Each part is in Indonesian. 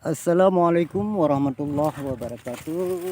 Assalamualaikum warahmatullahi wabarakatuh.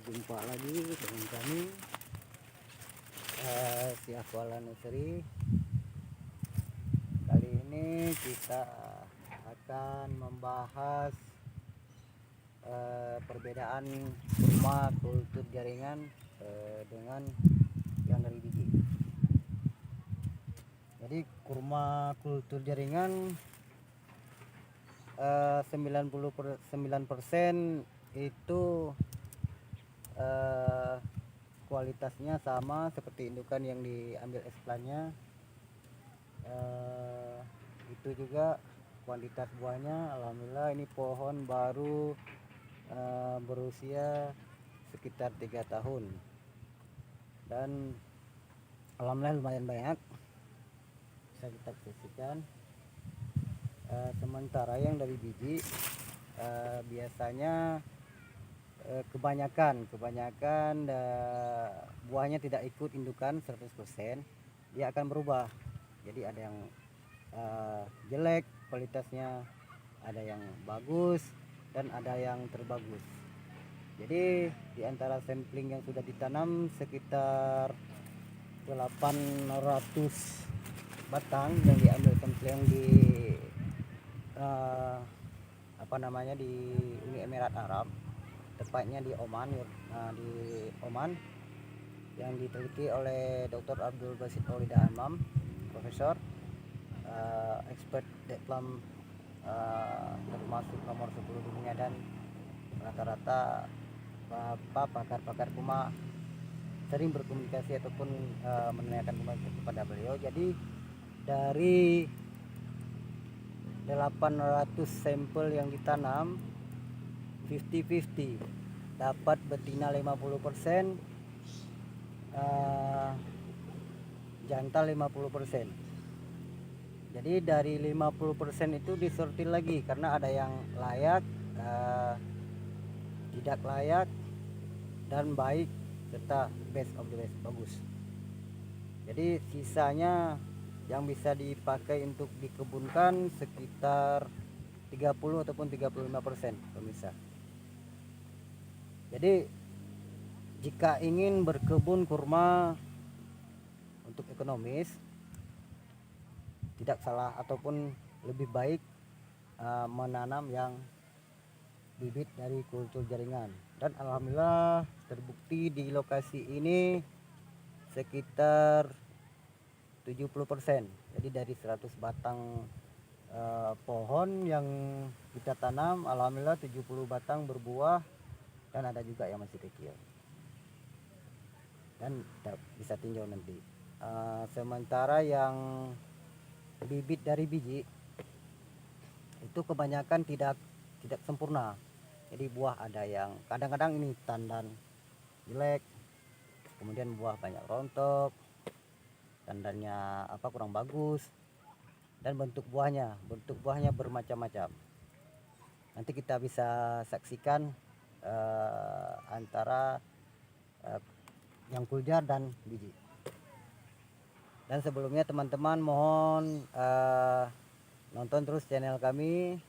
Jumpa lagi dengan kami si Aquala Nursery. Kali ini kita akan membahas perbedaan kurma kultur jaringan dengan yang dari biji. Jadi kurma kultur jaringan 99% itu kualitasnya sama seperti indukan yang diambil eksplannya. Itu juga kuantitas buahnya, alhamdulillah ini pohon baru berusia sekitar 3 tahun dan alhamdulillah lumayan banyak, bisa kita saksikan. Sementara yang dari biji biasanya kebanyakan buahnya tidak ikut indukan 100%, dia akan berubah. Jadi ada yang jelek kualitasnya, ada yang bagus dan ada yang terbagus. Jadi di antara sampling yang sudah ditanam sekitar 800 batang yang diambil sampling di di Uni Emirat Arab, tepatnya di Oman, yang diteliti oleh Dr. Abdul Basit Maulida Amam, profesor expert Deklam, termasuk nomor 10 dunia, dan rata-rata pakar-pakar kurma sering berkomunikasi ataupun menanyakan kepada beliau. Jadi dari 800 sampel yang ditanam 50-50, dapat betina 50%, jantan 50%. Jadi dari 50% itu disortir lagi karena ada yang layak, tidak layak, dan baik, serta best of the best, bagus. Jadi sisanya yang bisa dipakai untuk dikebunkan sekitar 30 ataupun 35% pemirsa. Jadi jika ingin berkebun kurma untuk ekonomis, tidak salah ataupun lebih baik menanam yang bibit dari kultur jaringan. Dan alhamdulillah terbukti di lokasi ini sekitar 70%. Jadi dari 100 batang pohon yang kita tanam, alhamdulillah 70 batang berbuah, dan ada juga yang masih kecil dan bisa tinjau nanti. Sementara yang bibit dari biji itu kebanyakan tidak sempurna. Jadi buah ada yang kadang-kadang ini tandan jelek, kemudian buah banyak rontok, tandannya kurang bagus, dan bentuk buahnya bermacam-macam. Nanti kita bisa saksikan antara yang kuljar dan biji. Dan sebelumnya teman-teman mohon nonton terus channel kami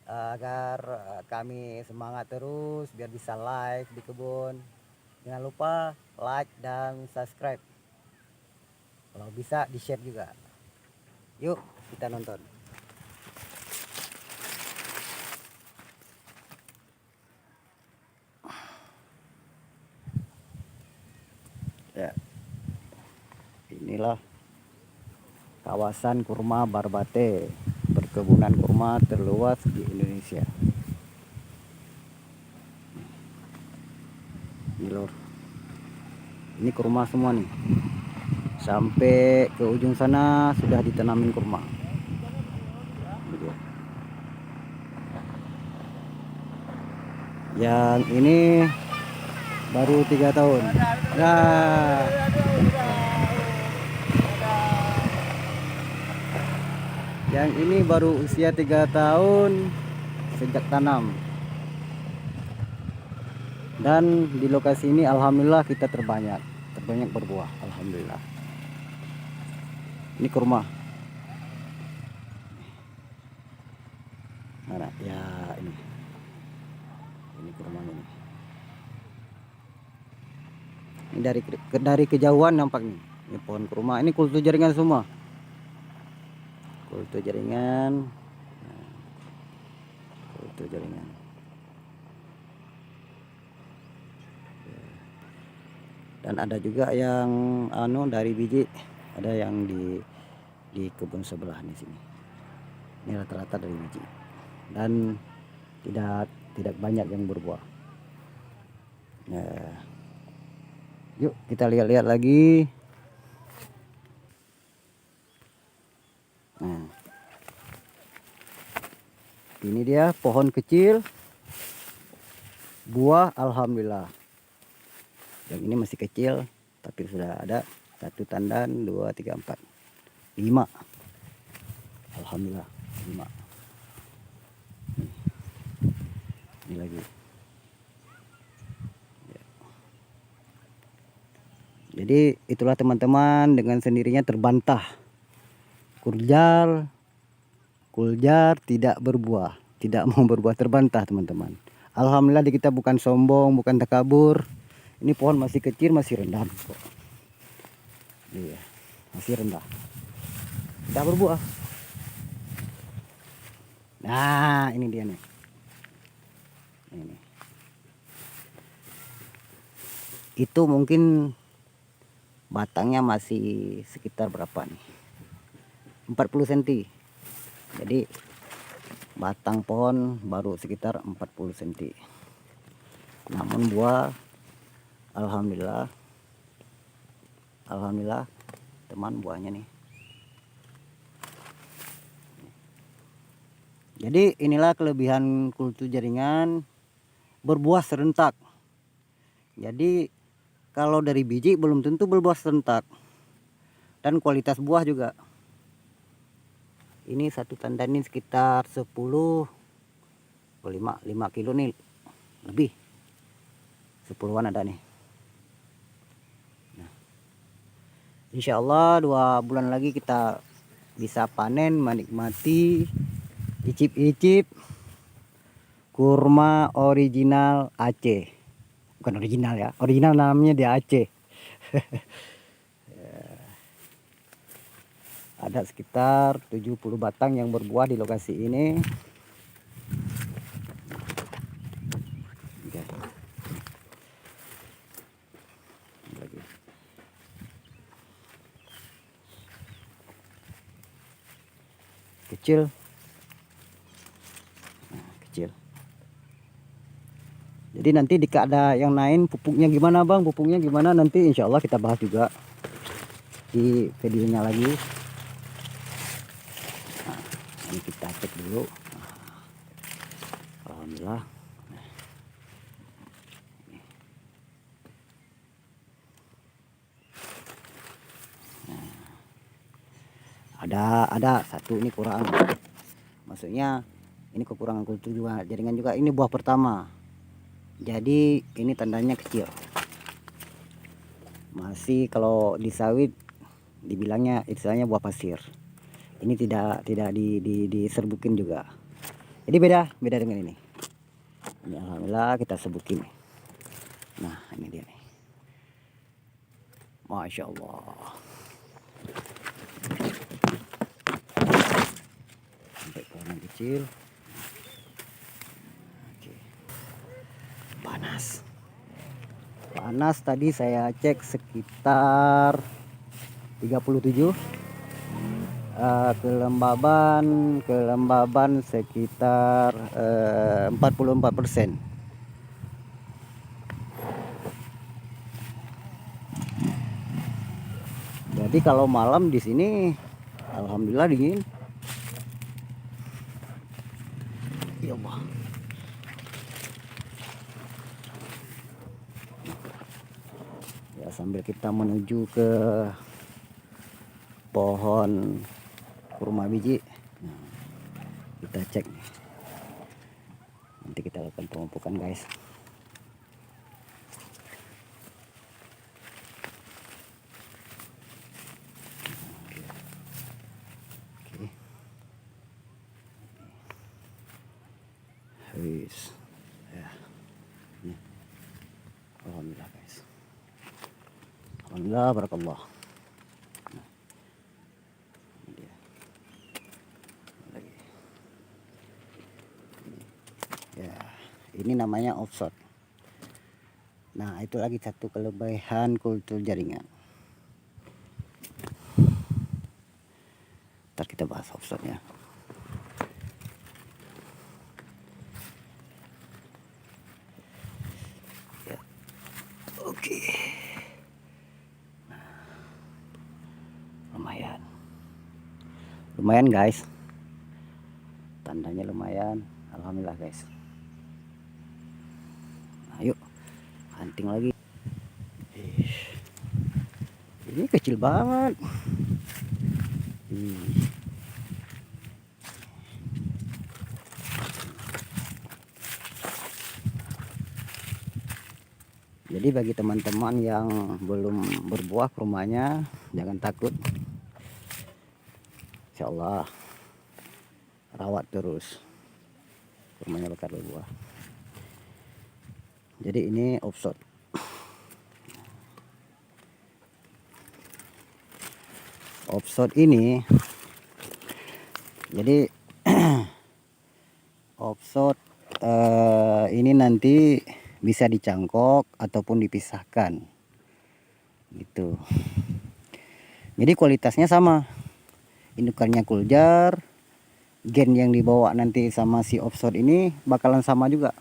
agar kami semangat terus biar bisa live di kebun. Jangan lupa like dan subscribe, kalau bisa di share juga. Yuk kita nonton. Ya, inilah kawasan kurma Barbate, perkebunan kurma terluas di Indonesia. Ini lor, ini kurma semua nih, sampai ke ujung sana sudah ditanamin kurma. Yang ini baru 3 tahun. Nah, yang ini baru usia 3 tahun sejak tanam. Dan di lokasi ini alhamdulillah kita terbanyak berbuah, alhamdulillah. Ini kurma. Mana ya, kurma ini. Ini dari kejauhan nampak nih. Ini pohon kurma. Ini kultur jaringan semua. Kultur jaringan. Nah, kultur jaringan. Dan ada juga yang dari biji, ada yang di kebun sebelah di sini. Ini rata-rata dari biji. Dan tidak banyak yang berbuah. Nah, yuk kita lihat-lihat lagi. Nah, ini dia pohon kecil, buah alhamdulillah. Yang ini masih kecil, tapi sudah ada 1 tandan, 2, 3, 4, 5. Alhamdulillah 5. Ini lagi. Jadi itulah teman-teman, dengan sendirinya terbantah. Kuljar tidak berbuah, tidak mau berbuah, terbantah teman-teman. Alhamdulillah kita bukan sombong, bukan takabur. Ini pohon masih kecil, masih rendah kok. Iya, masih rendah. Tidak berbuah. Nah, ini dia nih. Ini. Itu mungkin batangnya masih sekitar berapa nih? 40 cm. Jadi batang pohon baru sekitar 40 cm. Namun buah alhamdulillah teman, buahnya nih. Jadi inilah kelebihan kultur jaringan, berbuah serentak. Jadi kalau dari biji belum tentu berbuah serentak. Dan kualitas buah juga. Ini 1 tandan ini sekitar 5 kilo nih, lebih 10-an ada nih. Nah, insya Allah 2 bulan lagi kita bisa panen, menikmati, icip-icip kurma original Aceh. Bukan original ya, original namanya di Aceh. Ada sekitar 70 batang yang berbuah di lokasi ini. Lagi. Kecil. Nah, kecil. Jadi nanti jika ada yang lain, pupuknya gimana bang, pupuknya gimana, nanti insya Allah kita bahas juga di videonya lagi. Nah, ini kita cek dulu. Nah, alhamdulillah. Nah, ada 1 ini kurang. Maksudnya ini kekurangan kultur juga, jaringan juga. Ini buah pertama. Jadi ini tandanya kecil. Masih kalau di sawit dibilangnya istilahnya buah pasir. Ini tidak diserbukin juga. Jadi beda dengan ini. Ini alhamdulillah kita serbukin. Nah, ini dia nih. Masya Allah. Sampai pohon kecil. Oke. Panas tadi saya cek sekitar 37. Kelembaban sekitar 44%. Jadi kalau malam di sini alhamdulillah dingin. Ya Allah. Ya, sambil kita menuju ke pohon kurma biji. Nah, kita cek. Nanti kita lakukan pemupukan guys. Oke. Ya. Bismillah, barakallah. Ini dia. Lagi. Ya, ini namanya offshot. Nah, itu lagi satu kelebihan kultur jaringan. Ntar kita bahas offshotnya. Ya. Oke. Lumayan guys, tandanya lumayan, alhamdulillah guys. Nah, yuk hunting lagi. Ini kecil banget. Jadi bagi teman-teman yang belum berbuah ke rumahnya, jangan takut. Insya Allah rawat terus, rumahnya bakal berbuah. Jadi ini offshot. Offshot ini, jadi offshot ini nanti bisa dicangkok ataupun dipisahkan, gitu. Jadi kualitasnya sama. Indukannya Kuljar, gen yang dibawa nanti sama si offshot ini bakalan sama juga,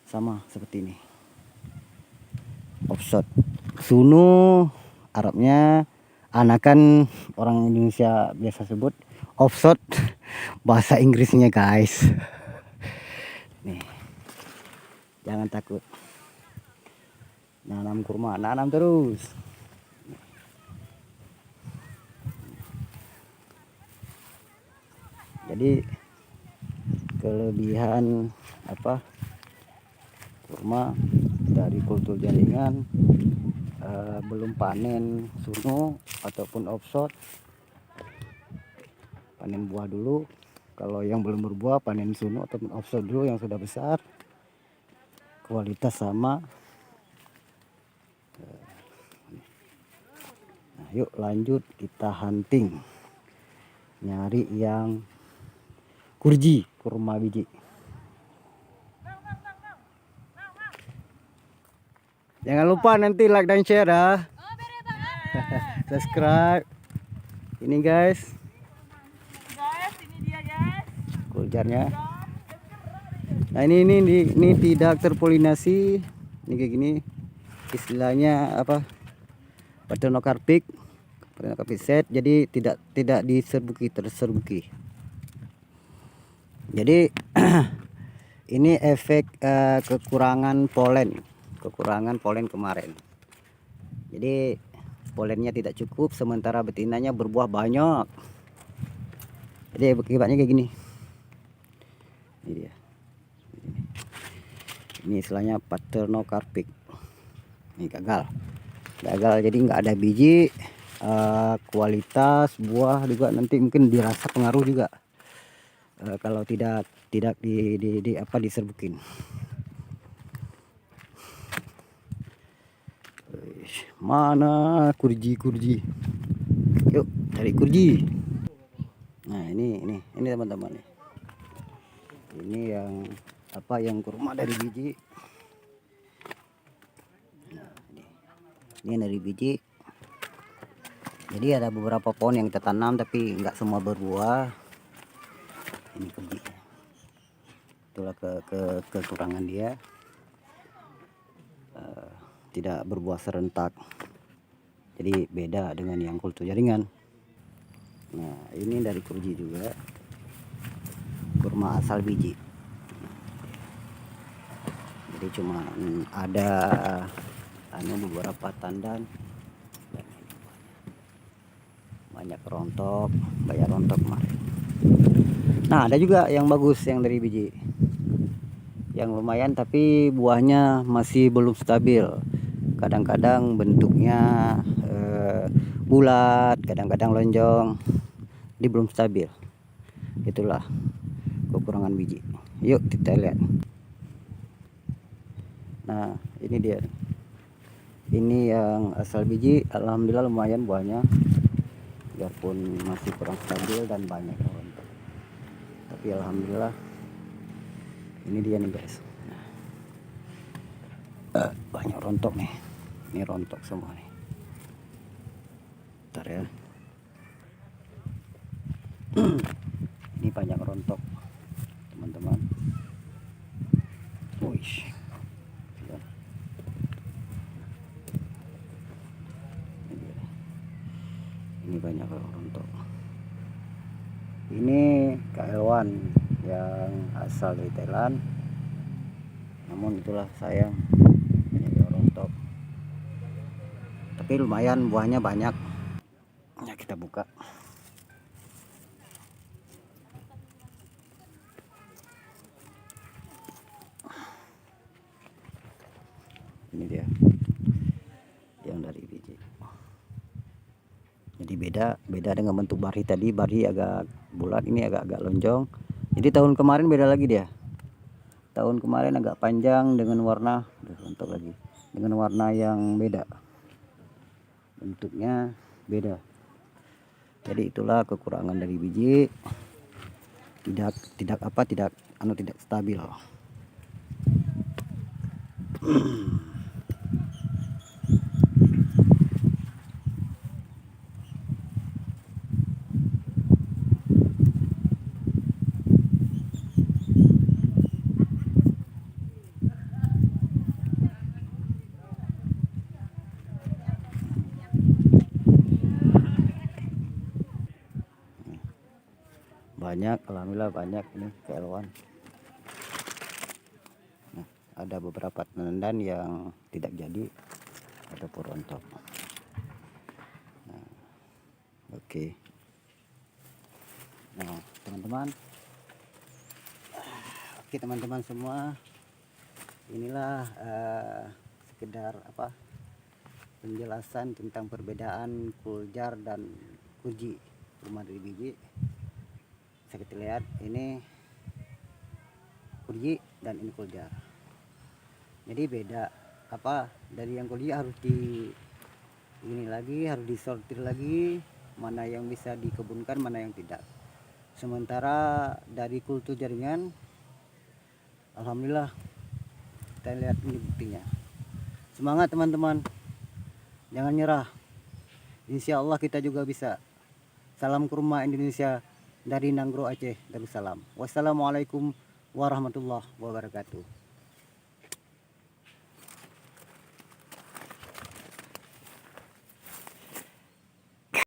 sama seperti ini. Offshot Sunu Arabnya, anakan orang Indonesia biasa sebut offshot bahasa Inggrisnya guys. Nih, jangan takut, nanam kurma, nanam terus. Jadi kelebihan apa kurma dari kultur jaringan, belum panen sunu ataupun offshot, panen buah dulu. Kalau yang belum berbuah panen sunu ataupun offshot dulu yang sudah besar, kualitas sama. Nah, yuk lanjut kita hunting, nyari yang kurji, kurma biji. Jangan lupa nanti like dan share ya. Subscribe. Ini guys. Ini dia guys. Kuljarnya. Nah ini tidak terpolinasi. Ini kayak gini. Istilahnya apa? Parthenocarpic. Parthenocarpic set. Jadi tidak diserbuki, terserbuki. Jadi ini efek kekurangan polen kemarin. Jadi polennya tidak cukup, sementara betinanya berbuah banyak. Jadi akibatnya kayak gini. Ini dia. Ini istilahnya parthenocarpic. Ini gagal. Jadi nggak ada biji. Kualitas buah juga nanti mungkin dirasa pengaruh juga. Kalau tidak diserbukin. Mana kurji? Yuk cari kurji. Nah ini teman-teman nih. Ini yang kurma dari biji. Nah, ini dari biji. Jadi ada beberapa pohon yang kita tanam tapi nggak semua berbuah. Ini kurji. Itulah kekurangan dia. Tidak berbuah serentak. Jadi beda dengan yang kultur jaringan. Nah, ini dari kurji juga. Kurma asal biji. Jadi cuma ada beberapa tandan. Banyak rontok, banyak rontok kemarin. Nah, ada juga yang bagus yang dari biji. Yang lumayan tapi buahnya masih belum stabil. Kadang-kadang bentuknya bulat, kadang-kadang lonjong. Jadi belum stabil. Itulah kekurangan biji. Yuk kita lihat. Nah, ini dia. Ini yang asal biji, alhamdulillah lumayan buahnya, biarpun masih kurang stabil dan banyak yang rontok, tapi alhamdulillah ini dia nih guys. Banyak rontok nih, ini rontok semua nih. Bentar ya. Ini banyak rontok teman-teman. Wih, ini banyak rontok. Ini KL1 yang asal dari Thailand, namun itulah sayang banyak yang rontok, tapi lumayan buahnya banyak ya. Kita buka. Ini dia yang dari biji. Jadi beda dengan bentuk bari tadi. Bari agak bulat, ini agak lonjong. Jadi tahun kemarin beda lagi dia. Tahun kemarin agak panjang dengan warna untuk lagi dengan warna yang beda, bentuknya beda. Jadi itulah kekurangan dari biji, tidak stabil. Banyak, alhamdulillah banyak ini KL1. Nah, ada beberapa tandan yang tidak jadi ataupun rontok. Nah, oke. Nah, teman-teman semua, inilah sekedar penjelasan tentang perbedaan kuljar dan kuji kurma dari biji. Bisa kita lihat ini kuji dan ini kuljar. Jadi beda dari yang kuji harus harus disortir lagi, mana yang bisa dikebunkan, mana yang tidak. Sementara dari kultur jaringan, alhamdulillah kita lihat ini buktinya. Semangat teman-teman, jangan nyerah, insya Allah kita juga bisa. Salam kurma Indonesia dari Nanggro Aceh Darussalam. Wassalamualaikum warahmatullahi wabarakatuh.